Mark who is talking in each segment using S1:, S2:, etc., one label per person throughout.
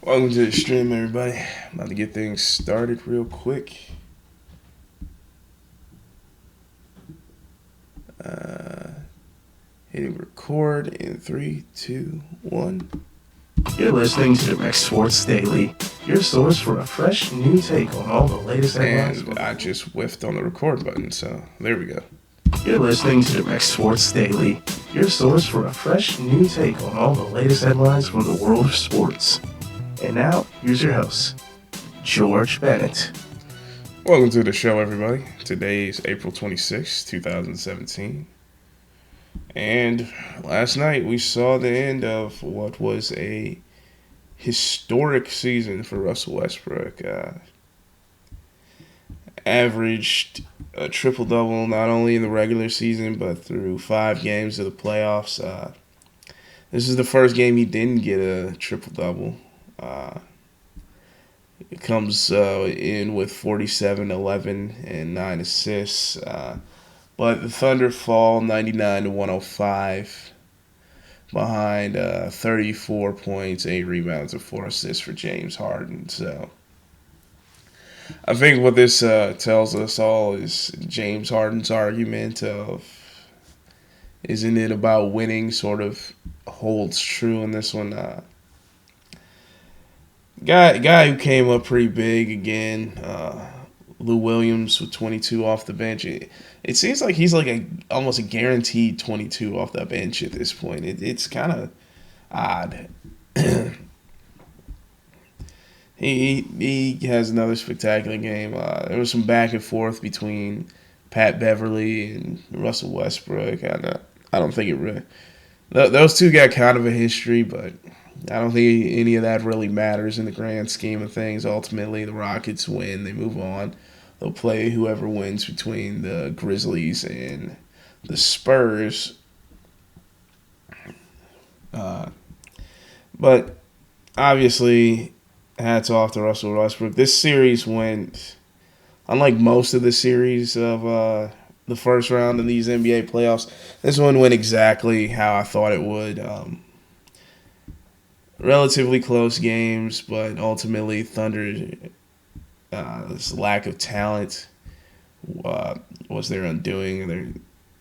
S1: Welcome to the stream, everybody. I'm about to get things started real quick. Uh, Hitting record in 3, 2, 1.
S2: You're listening to Direct Sports Daily, your source for a fresh new take on all the latest headlines.
S1: And I just whiffed on the record button, so there we go.
S2: You're listening to Direct Sports Daily, your source for a fresh new take on all the latest headlines from the world of sports. And now, here's your host, George Bennett.
S1: Welcome to the show, everybody. Today is April 26, 2017. And last night we saw the end of what was a historic season for Russell Westbrook. Averaged a triple-double not only in the regular season but through 5 games of the playoffs. This is the first game he didn't get a triple-double. It comes in with 47, 11, and 9 assists. But the Thunder fall 99-105 behind 34 points, 8 rebounds, and 4 assists for James Harden. So I think what this tells us all is James Harden's argument of isn't it about winning sort of holds true in this one. Guy who came up pretty big again, Lou Williams with 22 off the bench. It seems like he's like almost a guaranteed 22 off the bench at this point. It's kind of odd. He has another spectacular game. There was some back and forth between Pat Beverly and Russell Westbrook. I don't think it really. Those two got kind of a history, but I don't think any of that really matters in the grand scheme of things. Ultimately, the Rockets win. They move on. They'll play whoever wins between the Grizzlies and the Spurs. But obviously, hats off to Russell Westbrook. This series went, unlike most of the series of the first round of these NBA playoffs, this one went exactly how I thought it would. Relatively close games, but ultimately Thunder's lack of talent was their undoing. Their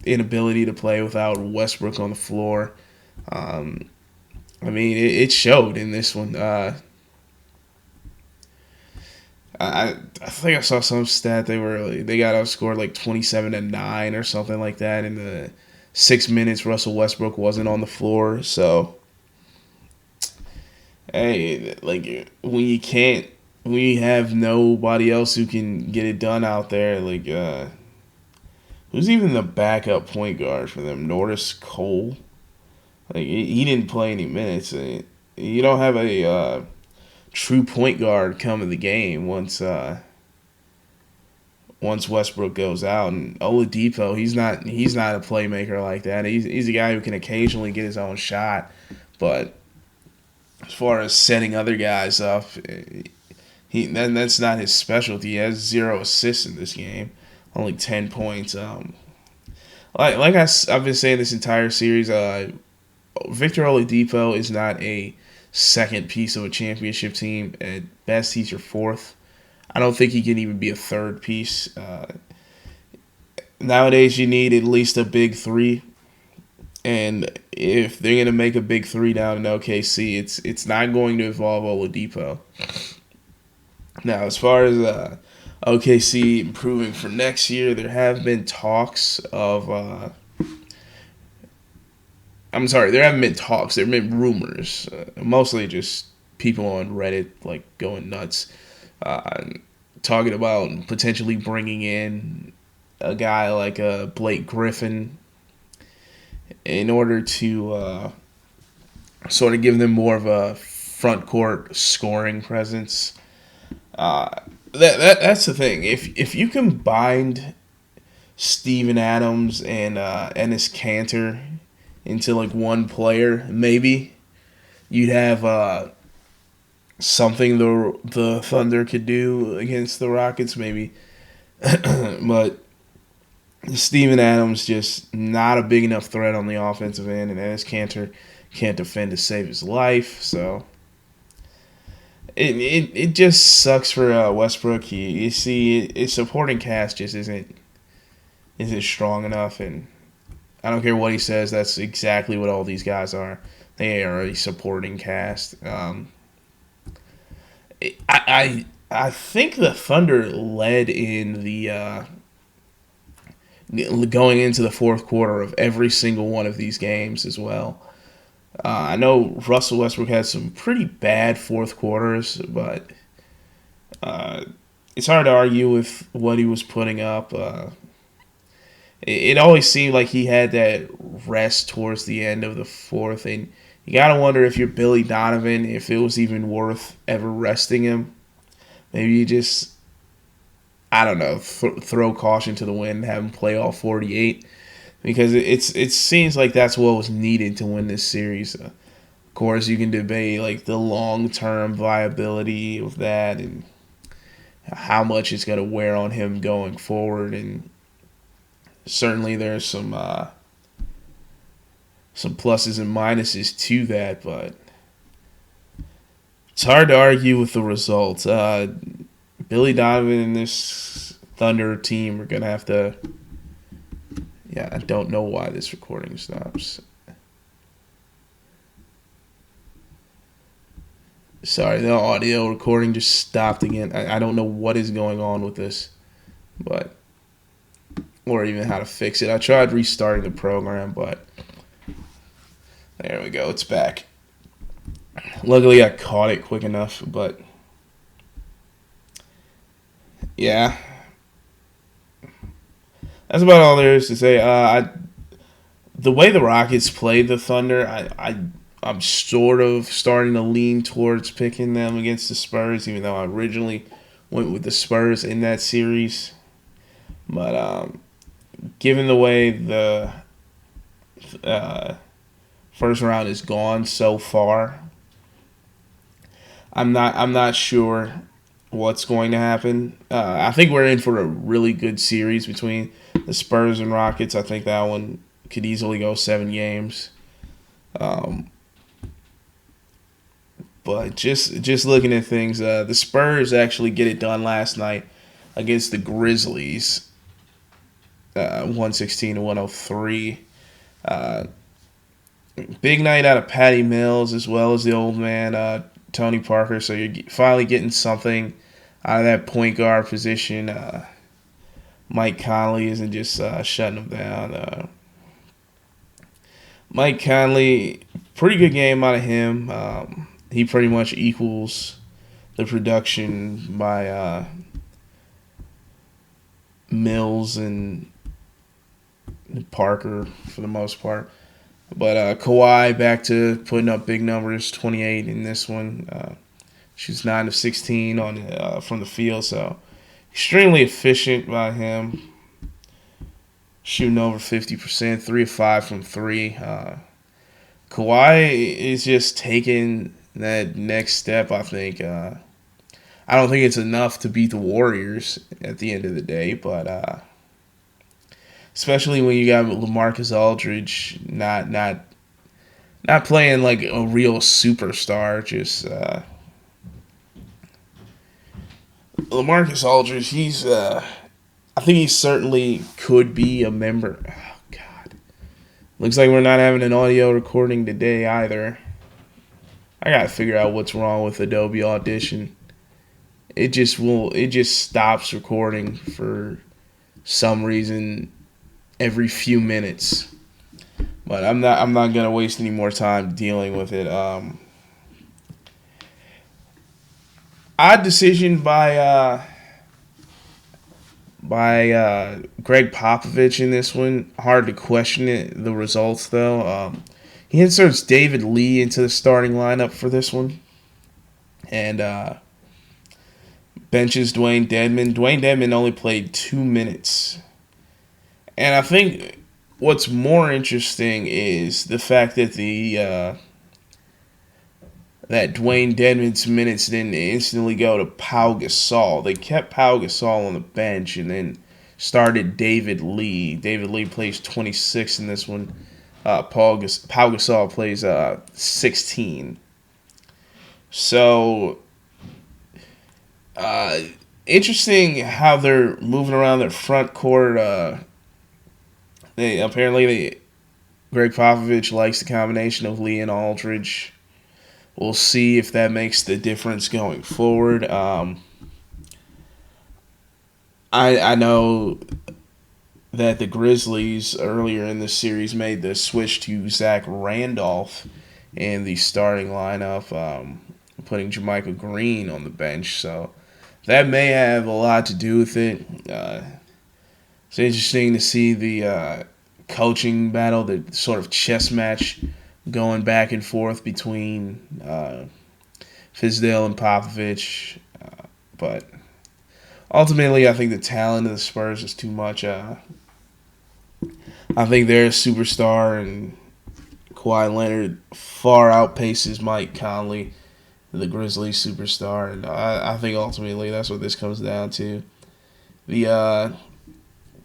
S1: inability to play without Westbrook on the floor. It showed in this one. I think I saw some stat they got outscored like 27-9 or something like that in the 6 minutes Russell Westbrook wasn't on the floor. So hey, like when you have nobody else who can get it done out there, like who's even the backup point guard for them? Norris Cole, like he didn't play any minutes. You don't have a true point guard come in the game once Westbrook goes out, and Oladipo, he's not a playmaker like that. He's a guy who can occasionally get his own shot, but as far as setting other guys up, that's not his specialty. He has 0 assists in this game, only 10 points. I've been saying this entire series, Victor Oladipo is not a second piece of a championship team. At best, he's your fourth. I don't think he can even be a third piece. Nowadays, you need at least a big three. And if they're going to make a big three down in OKC, it's not going to involve Oladipo. Now, as far as OKC improving for next year, there have been talks of... there haven't been talks. There have been rumors. Mostly just people on Reddit like going nuts. Talking about potentially bringing in a guy like Blake Griffin in order to sort of give them more of a front court scoring presence. That's the thing. If you combined Steven Adams and Enes Kanter into like one player, maybe you'd have something the Thunder could do against the Rockets, maybe. But Steven Adams just not a big enough threat on the offensive end, and Enes Kanter can't defend to save his life. So it just sucks for Westbrook. You see, his supporting cast just isn't strong enough, and I don't care what he says. That's exactly what all these guys are. They are a supporting cast. I think the Thunder led in the going into the fourth quarter of every single one of these games as well. I know Russell Westbrook had some pretty bad fourth quarters, but it's hard to argue with what he was putting up. It always seemed like he had that rest towards the end of the fourth, and you gotta wonder if you're Billy Donovan, if it was even worth ever resting him. Maybe you just, I don't know, throw caution to the wind, have him play all 48, because it seems like that's what was needed to win this series. Of course, you can debate like the long term viability of that and how much it's gonna wear on him going forward, and certainly there's some pluses and minuses to that, but it's hard to argue with the results. Billy Donovan and this Thunder team are going to have to... Yeah, I don't know why this recording stops. Sorry, the audio recording just stopped again. I don't know what is going on with this, but... or even how to fix it. I tried restarting the program, but... there we go, it's back. Luckily, I caught it quick enough, but yeah, that's about all there is to say. The way the Rockets played the Thunder, I'm sort of starting to lean towards picking them against the Spurs, even though I originally went with the Spurs in that series. But given the way the first round is gone so far, I'm not sure what's going to happen. I think we're in for a really good series between the Spurs and Rockets. I think that one could easily go 7 games. But just looking at things, the Spurs actually get it done last night against the Grizzlies, 116-103. Big night out of Patty Mills as well as the old man Tony Parker. So you're finally getting something out of that point guard position. Mike Conley isn't just shutting them down. Mike Conley, pretty good game out of him. He pretty much equals the production by Mills and Parker for the most part. But Kawhi back to putting up big numbers, 28 in this one. Shoots 9 of 16 on from the field, so extremely efficient by him. Shooting over 50%, 3 of 5 from 3. Kawhi is just taking that next step, I think. I don't think it's enough to beat the Warriors at the end of the day, but especially when you got LaMarcus Aldridge not playing like a real superstar. Just LaMarcus Aldridge, I think he certainly could be a member. Oh God, looks like we're not having an audio recording today either. I gotta figure out what's wrong with Adobe Audition. It just stops recording for some reason every few minutes. But I'm not gonna waste any more time dealing with it. Odd decision by Greg Popovich in this one. Hard to question it. The results though. He inserts David Lee into the starting lineup for this one, and benches Dwayne Dedmon. Dwayne Dedmon only played 2 minutes. And I think what's more interesting is the fact that that Dwayne Dedmon's minutes didn't instantly go to Pau Gasol. They kept Pau Gasol on the bench and then started David Lee. David Lee plays 26 in this one. Pau Gasol plays 16. So Uh, Interesting how they're moving around their front court. Greg Popovich likes the combination of Lee and Aldridge. We'll see if that makes the difference going forward. I know that the Grizzlies earlier in the series made the switch to Zach Randolph in the starting lineup, putting Jermichael Green on the bench. So that may have a lot to do with it. It's interesting to see the coaching battle, the sort of chess match going back and forth between Fizdale and Popovich. But ultimately, I think the talent of the Spurs is too much. I think their superstar and Kawhi Leonard far outpaces Mike Conley, the Grizzlies superstar, and I think ultimately that's what this comes down to. The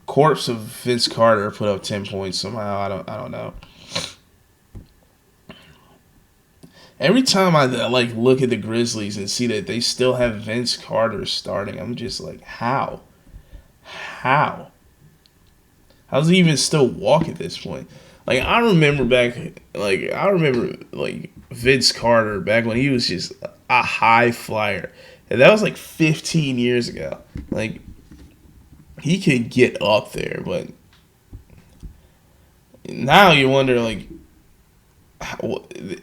S1: corpse of Vince Carter put up 10 points somehow. I don't know. Every time I look at the Grizzlies and see that they still have Vince Carter starting, I'm just like, how? How's he even still walk at this point? I remember Vince Carter back when he was just a high flyer. And that was 15 years ago. He could get up there, but now you wonder,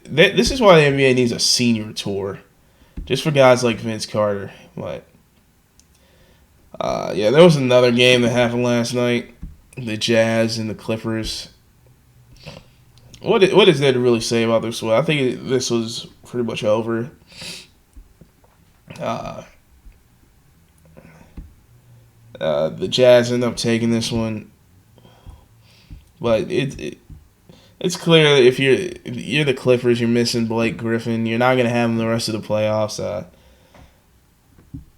S1: this is why the NBA needs a senior tour. Just for guys like Vince Carter. But, there was another game that happened last night. The Jazz and the Clippers. What is there to really say about this one? I think this was pretty much over. The Jazz end up taking this one, but it's clear that if you're the Clippers, you're missing Blake Griffin. You're not gonna have him the rest of the playoffs.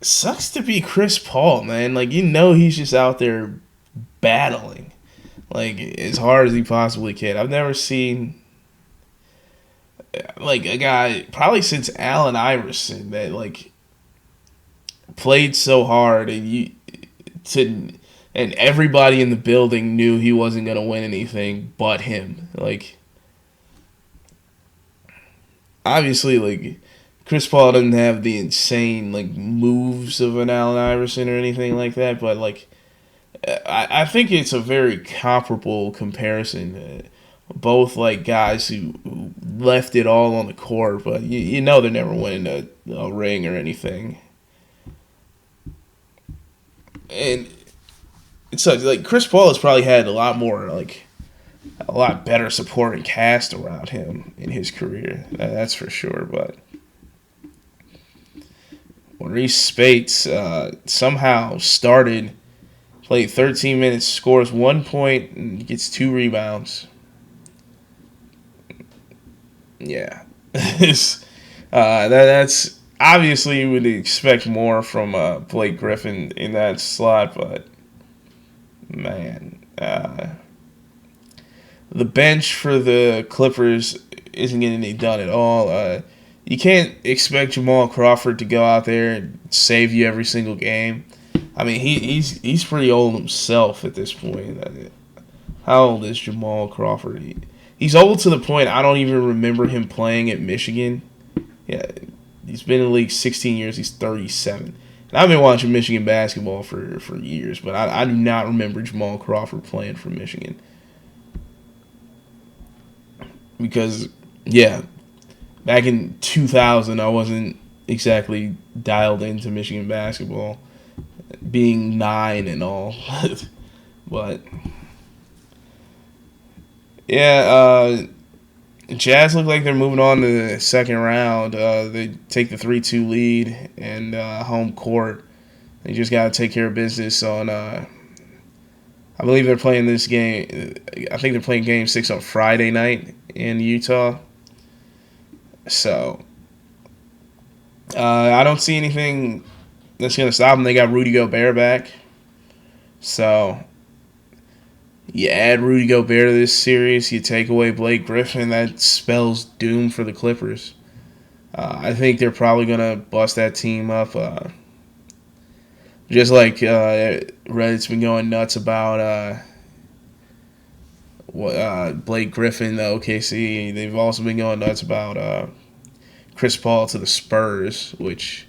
S1: Sucks to be Chris Paul, man. He's just out there battling, as hard as he possibly can. I've never seen a guy probably since Allen Iverson that played so hard and everybody in the building knew he wasn't gonna win anything but him. Obviously, Chris Paul doesn't have the insane moves of an Allen Iverson or anything like that, but I think it's a very comparable comparison. Both guys who left it all on the court, but they're never winning a ring or anything. And it's Chris Paul has probably had a lot better supporting cast around him in his career. That's for sure. But Maurice Spates somehow played 13 minutes, scores 1 point, and gets 2 rebounds. Yeah. That's obviously you would expect more from Blake Griffin in that slot, but man, the bench for the Clippers isn't getting any done at all. You can't expect Jamal Crawford to go out there and save you every single game. I mean, he's pretty old himself at this point. How old is Jamal Crawford? He's old to the point I don't even remember him playing at Michigan. Yeah, he's been in the league 16 years. He's 37. And I've been watching Michigan basketball for years, but I do not remember Jamal Crawford playing for Michigan. Because, back in 2000, I wasn't exactly dialed into Michigan basketball, being 9 and all. But, Jazz look like they're moving on to the second round. They take the 3-2 lead and home court. They just got to take care of business on, I believe they're playing this game. I think they're playing Game 6 on Friday night in Utah. So, I don't see anything that's going to stop them. They got Rudy Gobert back. So, you add Rudy Gobert to this series, you take away Blake Griffin, that spells doom for the Clippers. I think they're probably going to bust that team up. Just like Reddit's been going nuts about Blake Griffin, the OKC. They've also been going nuts about Chris Paul to the Spurs, which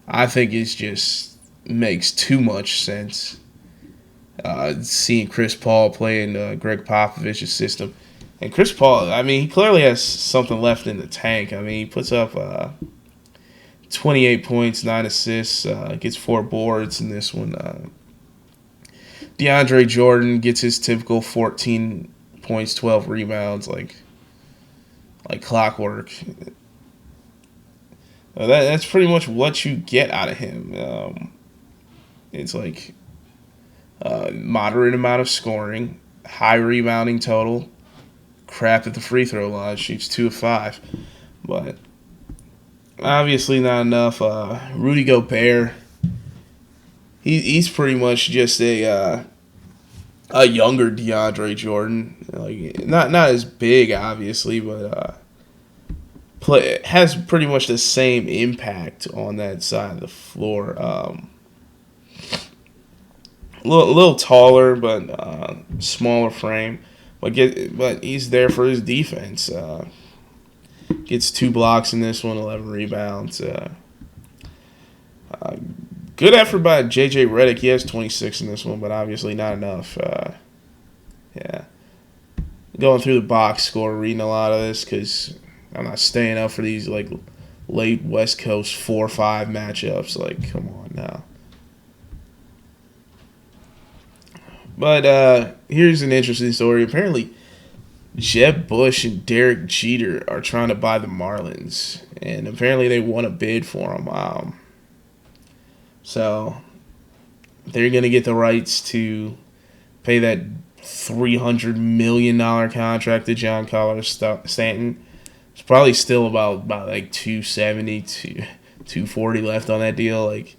S1: I think is just makes too much sense. Seeing Chris Paul play in Greg Popovich's system. And Chris Paul, I mean, he clearly has something left in the tank. I mean, he puts up 28 points, 9 assists, gets 4 boards in this one. DeAndre Jordan gets his typical 14 points, 12 rebounds, like clockwork. That's pretty much what you get out of him. It's like moderate amount of scoring, high rebounding total, crap at the free throw line, shoots 2 of 5. But obviously not enough. Rudy Gobert, he's pretty much just a younger DeAndre Jordan. Like not as big, obviously, but has pretty much the same impact on that side of the floor. A little taller, but smaller frame. But he's there for his defense. Gets 2 blocks in this one, 11 rebounds. Good effort by J.J. Redick. He has 26 in this one, but obviously not enough. Yeah. Going through the box score, reading a lot of this because I'm not staying up for these like late West Coast 4-5 matchups. Like, come on now. But here's an interesting story. Apparently, Jeb Bush and Derek Jeter are trying to buy the Marlins, and apparently they won a bid for them. So they're going to get the rights to pay that $300 million contract to John Carlos Stanton. It's probably still about like 270 to 240 left on that deal. Like,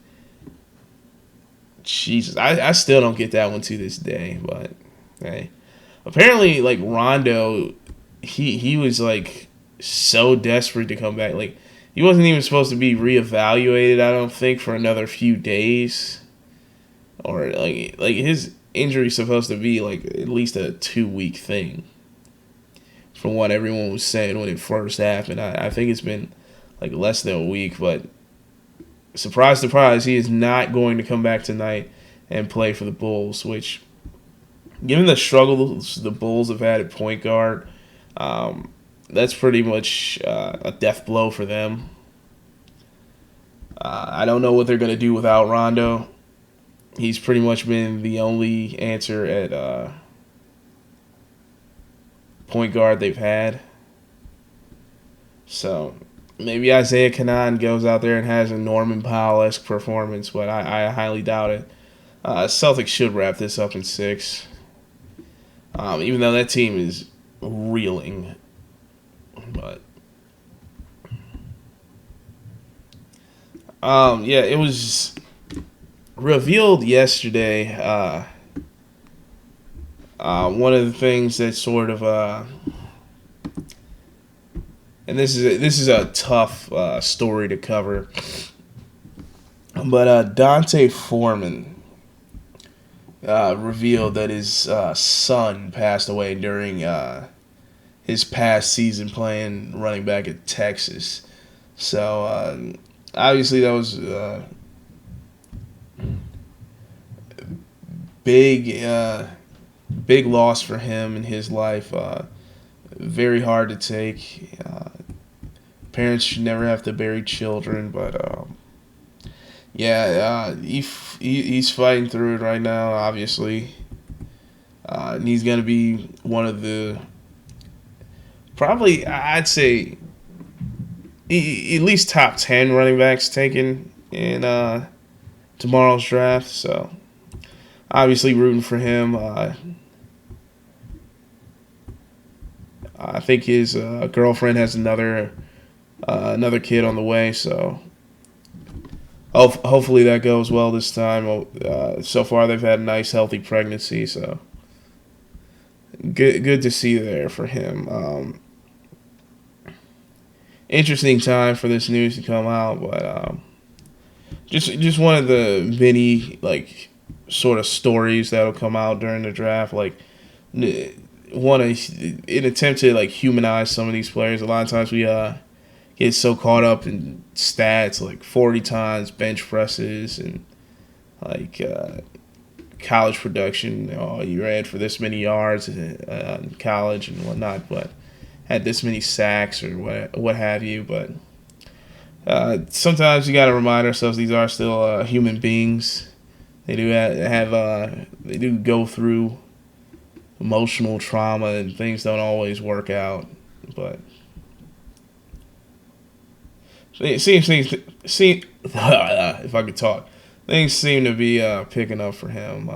S1: Jesus, I still don't get that one to this day. But hey, apparently, like Rondo, he was like so desperate to come back. Like, he wasn't even supposed to be reevaluated, I don't think, for another few days. Or like his injury's supposed to be like at least a 2-week thing, from what everyone was saying when it first happened. I think it's been like less than a week, but surprise, surprise, he is not going to come back tonight and play for the Bulls, which, given the struggles the Bulls have had at point guard, that's pretty much a death blow for them. I don't know what they're going to do without Rondo. He's pretty much been the only answer at point guard they've had. So maybe Isaiah Canaan goes out there and has a Norman Powell-esque performance, but I highly doubt it. Celtics should wrap this up in 6. Even though that team is reeling. But yeah, it was revealed yesterday. One of the things that sort of and this is a tough story to cover, but Dante Foreman revealed that his son passed away during his past season playing running back at Texas. So obviously that was big loss for him in his life. Very hard to take. Parents should never have to bury children, but yeah, he's fighting through it right now, obviously. And he's going to be one of the, probably, I'd say, at least top 10 running backs taken in tomorrow's draft. So obviously rooting for him. I think his girlfriend has another kid on the way, so hopefully that goes well this time. So far they've had a nice, healthy pregnancy, so good to see there for him. Interesting time for this news to come out, but just one of the many like sort of stories that'll come out during the draft. Like want to in attempt to like humanize some of these players. A lot of times we get so caught up in stats like 40 times bench presses and like college production. Oh, you ran for this many yards in college and whatnot, but had this many sacks or what have you. But sometimes you got to remind ourselves these are still human beings. They do they do go through emotional trauma and things don't always work out. But it seems if I could talk, things seem to be picking up for him.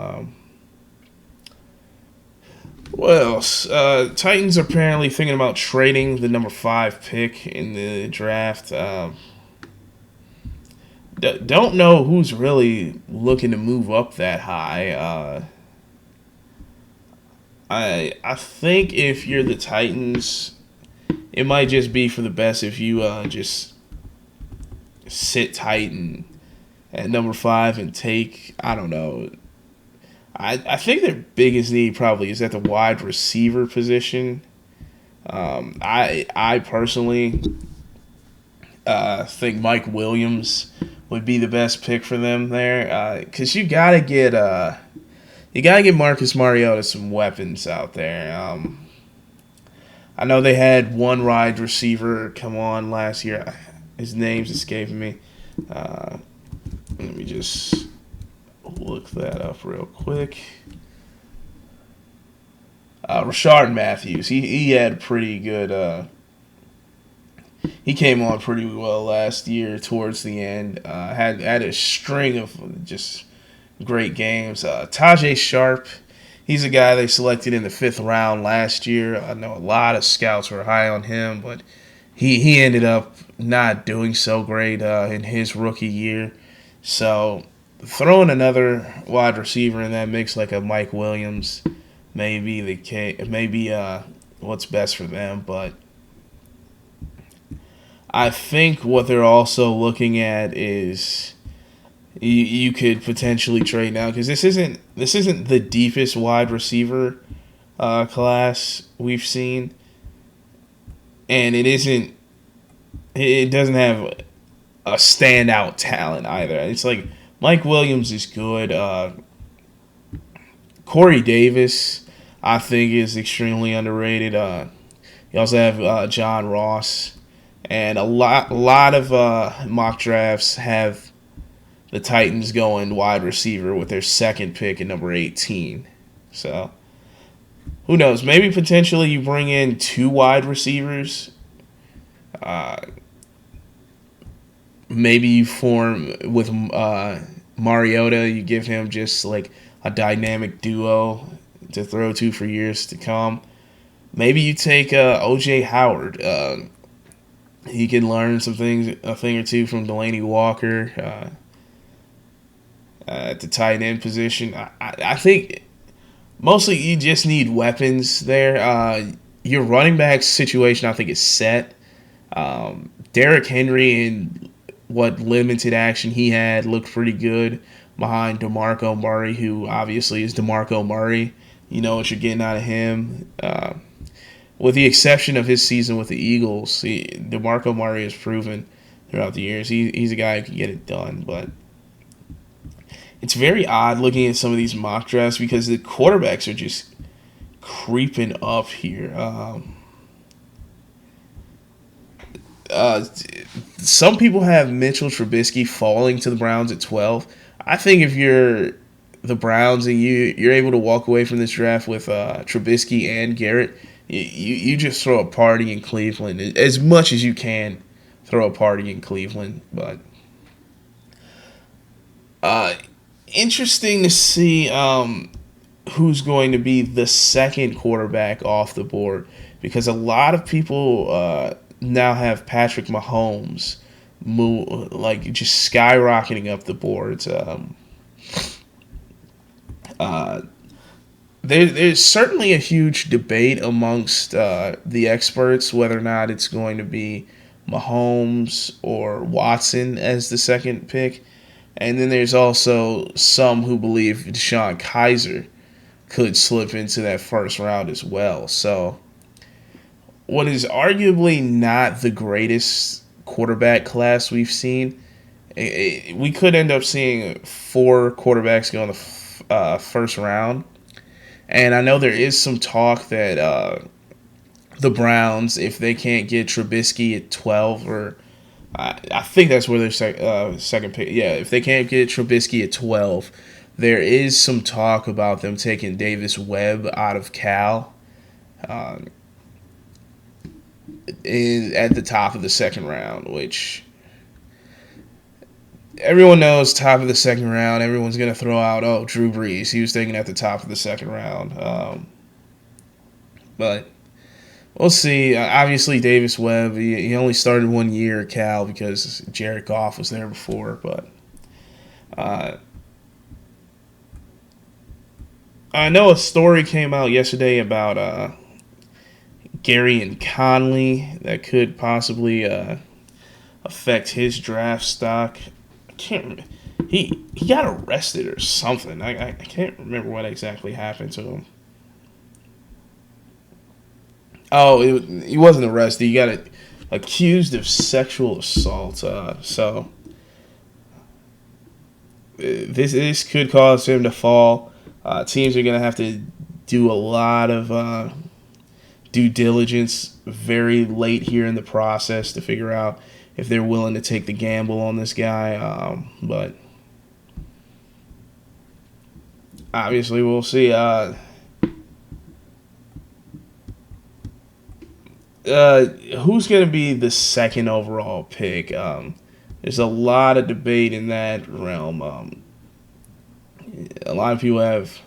S1: What else? Titans are apparently thinking about trading the number 5 pick in the draft. Don't know who's really looking to move up that high. I think if you're the Titans, it might just be for the best if you just sit tight and at number 5 and take, I don't know. I think their biggest need probably is at the wide receiver position. I personally think Mike Williams would be the best pick for them there because you gotta get Marcus Mariota some weapons out there. I know they had one wide receiver come on last year. His name's escaping me. Let me just look that up real quick. Rashard Matthews. He had pretty good. He came on pretty well last year towards the end. Had a string of just great games. Tajay Sharp. He's a guy they selected in the 5th round last year. I know a lot of scouts were high on him, but he ended up not doing so great in his rookie year. So throwing another wide receiver in that mix like a Mike Williams may be what's best for them. But I think what they're also looking at is you could potentially trade now because this isn't the deepest wide receiver class we've seen, and it doesn't have a standout talent either. It's like Mike Williams is good. Corey Davis, I think, is extremely underrated. You also have John Ross, and a lot of mock drafts have the Titans going wide receiver with their 2nd pick at number 18. So who knows? Maybe potentially you bring in 2 wide receivers. Maybe you form with Mariota. You give him just like a dynamic duo to throw to for years to come. Maybe you take O.J. Howard. He can learn a thing or two from Delaney Walker at the tight end position. I think mostly you just need weapons there. Your running back situation, I think, is set. Derrick Henry and what limited action he had looked pretty good behind DeMarco Murray, who obviously is DeMarco Murray. You know what you're getting out of him. With the exception of his season with the Eagles, DeMarco Murray has proven throughout the years he's a guy who can get it done. But it's very odd looking at some of these mock drafts because the quarterbacks are just creeping up here. Some people have Mitchell Trubisky falling to the Browns at 12. I think if you're the Browns and you're able to walk away from this draft with Trubisky and Garrett, you just throw a party in Cleveland as much as you can. Throw a party in Cleveland, but interesting to see who's going to be the 2nd quarterback off the board because a lot of people now have Patrick Mahomes just skyrocketing up the boards. There's certainly a huge debate amongst the experts whether or not it's going to be Mahomes or Watson as the 2nd pick. And then there's also some who believe Deshaun Kaiser could slip into that first round as well. So, what is arguably not the greatest quarterback class we've seen, we could end up seeing 4 quarterbacks go in the first round. And I know there is some talk that the Browns, if they can't get Trubisky at 12, or I think that's where their second pick. Yeah, if they can't get Trubisky at 12, there is some talk about them taking Davis Webb out of Cal at the top of the second round, which everyone knows top of the second round, everyone's going to throw out, oh, Drew Brees. He was taken at the top of the second round. But we'll see. Obviously, Davis Webb, he only started 1 year at Cal because Jared Goff was there before. But I know a story came out yesterday about Gary and Conley that could possibly affect his draft stock. I can't remember. He got arrested or something. I can't remember what exactly happened to him. Oh, he wasn't arrested. He got accused of sexual assault. So this could cause him to fall. Teams are going to have to do a lot of due diligence very late here in the process to figure out if they're willing to take the gamble on this guy. But obviously, we'll see. Who's going to be the second overall pick? There's a lot of debate in that realm. A lot of people have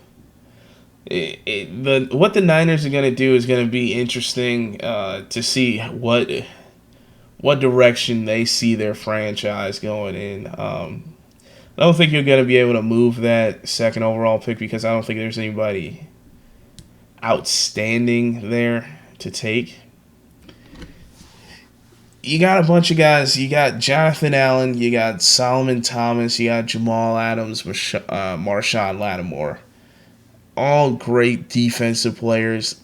S1: what the Niners are going to do is going to be interesting to see what direction they see their franchise going in. I don't think you're going to be able to move that second overall pick because I don't think there's anybody outstanding there to take. You got a bunch of guys. You got Jonathan Allen. You got Solomon Thomas. You got Jamal Adams, Marshawn Lattimore. All great defensive players.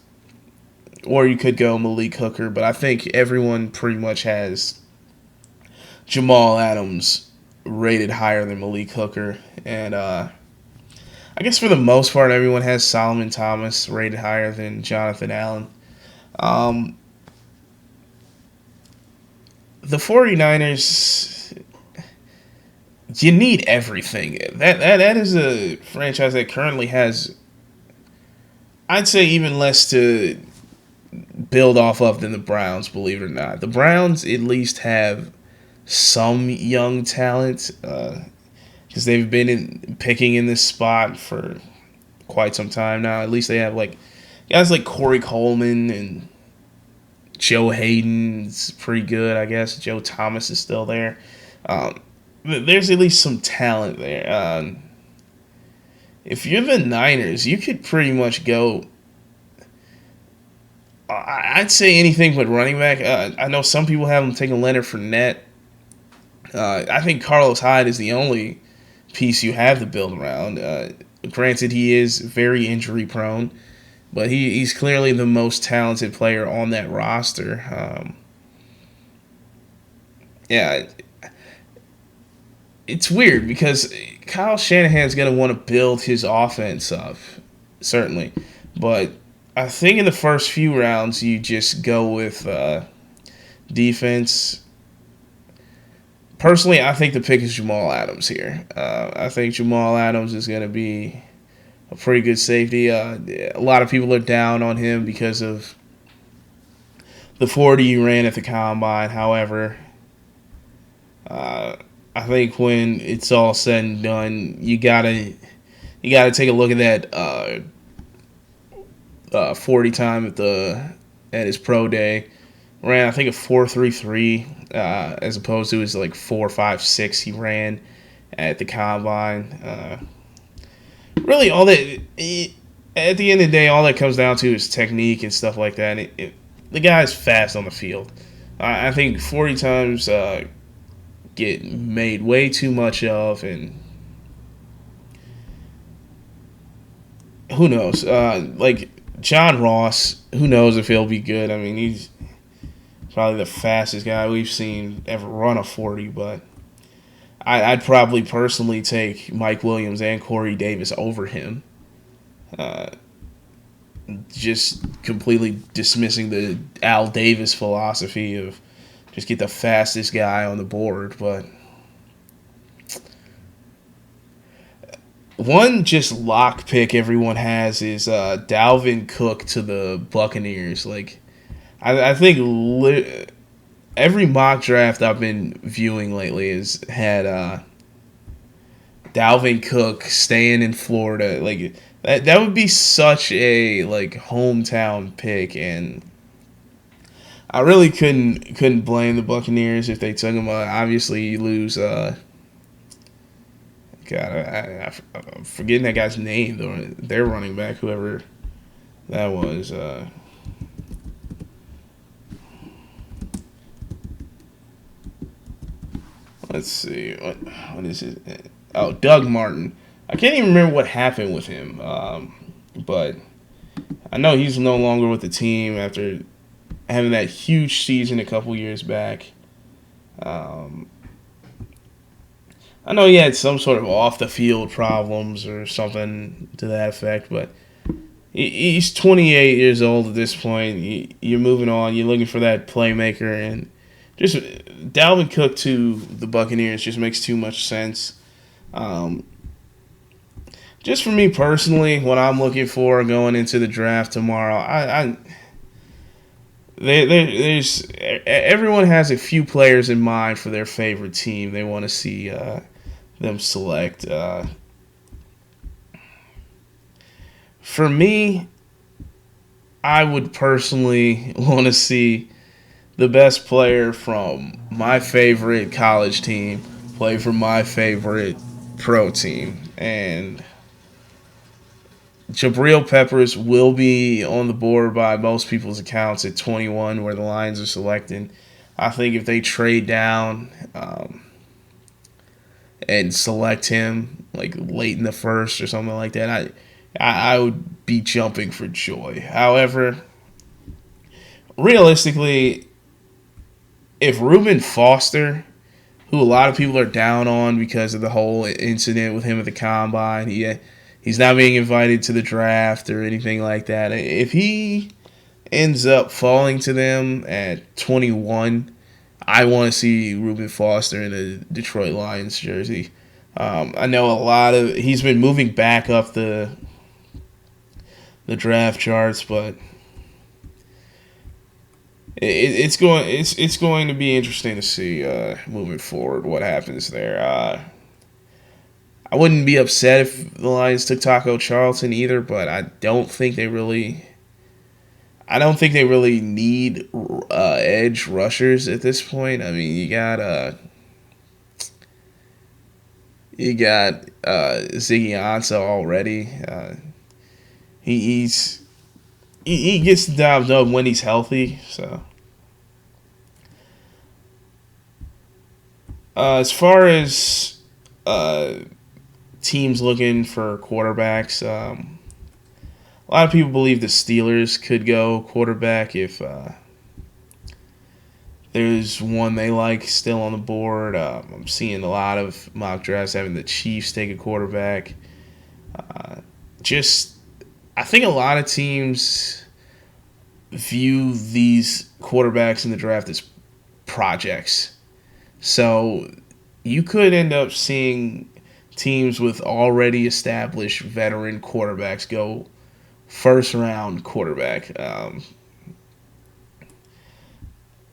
S1: Or you could go Malik Hooker, but I think everyone pretty much has Jamal Adams rated higher than Malik Hooker. And I guess for the most part, everyone has Solomon Thomas rated higher than Jonathan Allen. The 49ers, you need everything. That is a franchise that currently has, I'd say, even less to build off of than the Browns, believe it or not. The Browns at least have some young talent because they've been picking in this spot for quite some time now. At least they have guys like Corey Coleman and Joe Hayden's pretty good, I guess. Joe Thomas is still there. There's at least some talent there. If you're the Niners, you could pretty much go, I'd say anything but running back. I know some people have them taking Leonard Fournette. I think Carlos Hyde is the only piece you have to build around. Granted, he is very injury prone. But he's clearly the most talented player on that roster. It's weird because Kyle Shanahan's going to want to build his offense up, certainly. But I think in the first few rounds, you just go with defense. Personally, I think the pick is Jamal Adams here. I think Jamal Adams is going to be a pretty good safety. A lot of people are down on him because of the 40 he ran at the combine. However, I think when it's all said and done, you gotta take a look at that 40 time at his pro day. Ran, I think, a 4.33 as opposed to his 4.56 he ran at the combine. Really, at the end of the day, all that comes down to is technique and stuff like that. The guy's fast on the field. I think 40 times get made way too much of, and who knows? Like John Ross, who knows if he'll be good? I mean, he's probably the fastest guy we've seen ever run a 40, but I'd probably personally take Mike Williams and Corey Davis over him. Uh, just completely dismissing the Al Davis philosophy of just get the fastest guy on the board. But one just lock pick everyone has is Dalvin Cook to the Buccaneers. Like, I think every mock draft I've been viewing lately has had Dalvin Cook staying in Florida. Like that would be such a like hometown pick, and I really couldn't blame the Buccaneers if they took him. Obviously, you lose. God, I'm forgetting that guy's name though. Their running back, whoever that was. Let's see. What is it? Oh, Doug Martin. I can't even remember what happened with him. But I know he's no longer with the team after having that huge season a couple years back. I know he had some sort of off the field problems or something to that effect, but he's 28 years old at this point. You're moving on. You're looking for that playmaker, and just Dalvin Cook to the Buccaneers just makes too much sense. Just for me personally, what I'm looking for going into the draft tomorrow, there's everyone has a few players in mind for their favorite team they want to see them select. For me, I would personally want to see the best player from my favorite college team play for my favorite pro team. And Jabril Peppers will be on the board by most people's accounts at 21, where the Lions are selecting. I think if they trade down and select him like late in the first or something like that, I would be jumping for joy. However, realistically, if Reuben Foster, who a lot of people are down on because of the whole incident with him at the combine, he's not being invited to the draft or anything like that. If he ends up falling to them at 21, I want to see Reuben Foster in a Detroit Lions jersey. I know he's been moving back up the draft charts, but it's going to be interesting to see moving forward what happens there. I wouldn't be upset if the Lions took Taco Charlton either, but I don't think they really need edge rushers at this point. I mean, you got Ziggy Ansah already. He gets the job done when he's healthy. So as far as teams looking for quarterbacks, a lot of people believe the Steelers could go quarterback if there's one they like still on the board. I'm seeing a lot of mock drafts having the Chiefs take a quarterback. I think a lot of teams view these quarterbacks in the draft as projects. So you could end up seeing teams with already established veteran quarterbacks go first round quarterback.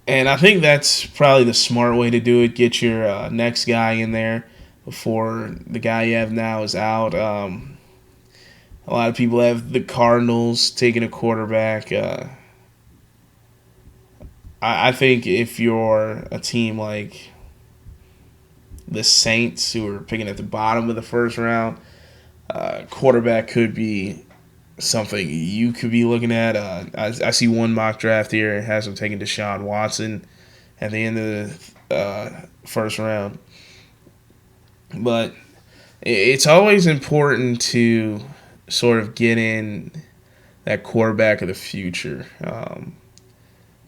S1: And I think that's probably the smart way to do it. Get your next guy in there before the guy you have now is out. A lot of people have the Cardinals taking a quarterback. I think if you're a team like the Saints, who are picking at the bottom of the first round, quarterback could be something you could be looking at. I see one mock draft here has them taking Deshaun Watson at the end of the first round. But it's always important to sort of get in that quarterback of the future.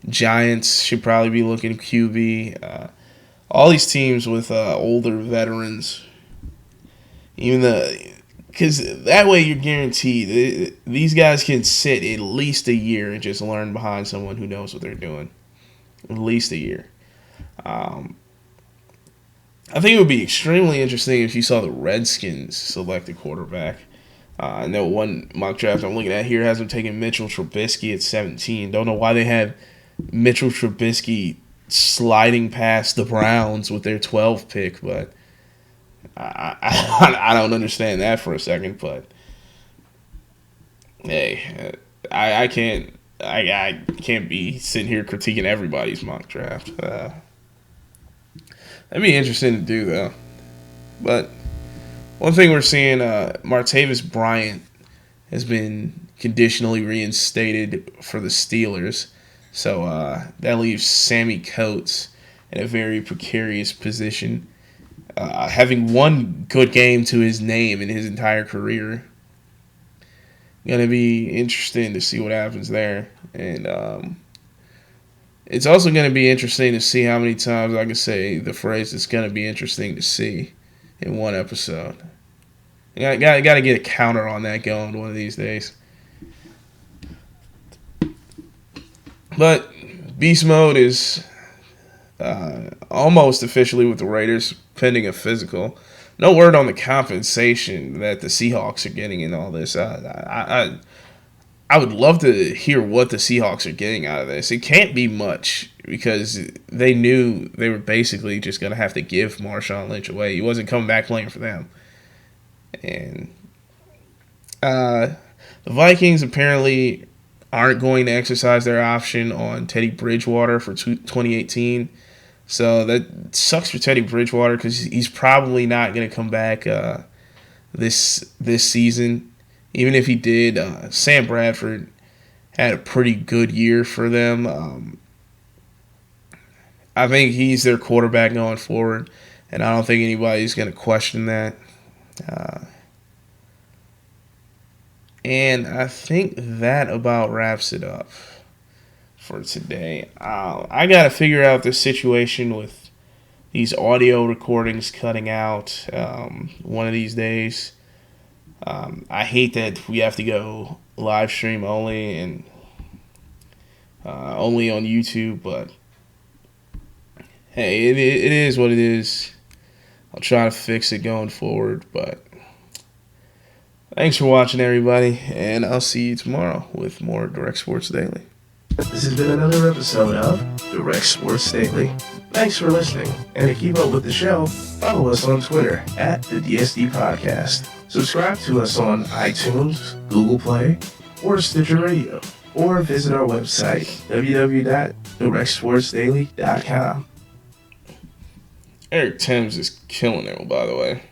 S1: Giants should probably be looking at QB. All these teams with older veterans, because that way you're guaranteed these guys can sit at least a year and just learn behind someone who knows what they're doing. At least a year. I think it would be extremely interesting if you saw the Redskins select a quarterback. I know one mock draft I'm looking at here has them taking Mitchell Trubisky at 17. Don't know why they had Mitchell Trubisky sliding past the Browns with their 12th pick, but I don't understand that for a second. But hey, I can't be sitting here critiquing everybody's mock draft. That'd be interesting to do, though. But one thing we're seeing, Martavis Bryant has been conditionally reinstated for the Steelers. So that leaves Sammy Coates in a very precarious position, having one good game to his name in his entire career. Going to be interesting to see what happens there. And it's also going to be interesting to see how many times I can say the phrase "it's going to be interesting to see" in one episode. I got to get a counter on that going one of these days. But beast mode is almost officially with the Raiders, pending a physical. No word on the compensation that the Seahawks are getting in all this. I would love to hear what the Seahawks are getting out of this. It can't be much because they knew they were basically just going to have to give Marshawn Lynch away. He wasn't coming back playing for them. And the Vikings apparently aren't going to exercise their option on Teddy Bridgewater for 2018. So that sucks for Teddy Bridgewater because he's probably not going to come back this season. Even if he did, Sam Bradford had a pretty good year for them. I think he's their quarterback going forward, and I don't think anybody's going to question that. And I think that about wraps it up for today. I got to figure out this situation with these audio recordings cutting out one of these days. I hate that we have to go live stream only and only on YouTube, but hey, it is what it is. I'll try to fix it going forward, but thanks for watching, everybody, and I'll see you tomorrow with more Direct Sports Daily.
S2: This has been another episode of Direct Sports Daily. Thanks for listening, and to keep up with the show, follow us on Twitter at the DSD Podcast. Subscribe to us on iTunes, Google Play, or Stitcher Radio, or visit our website, www.directsportsdaily.com.
S1: Eric Thames is killing it, by the way.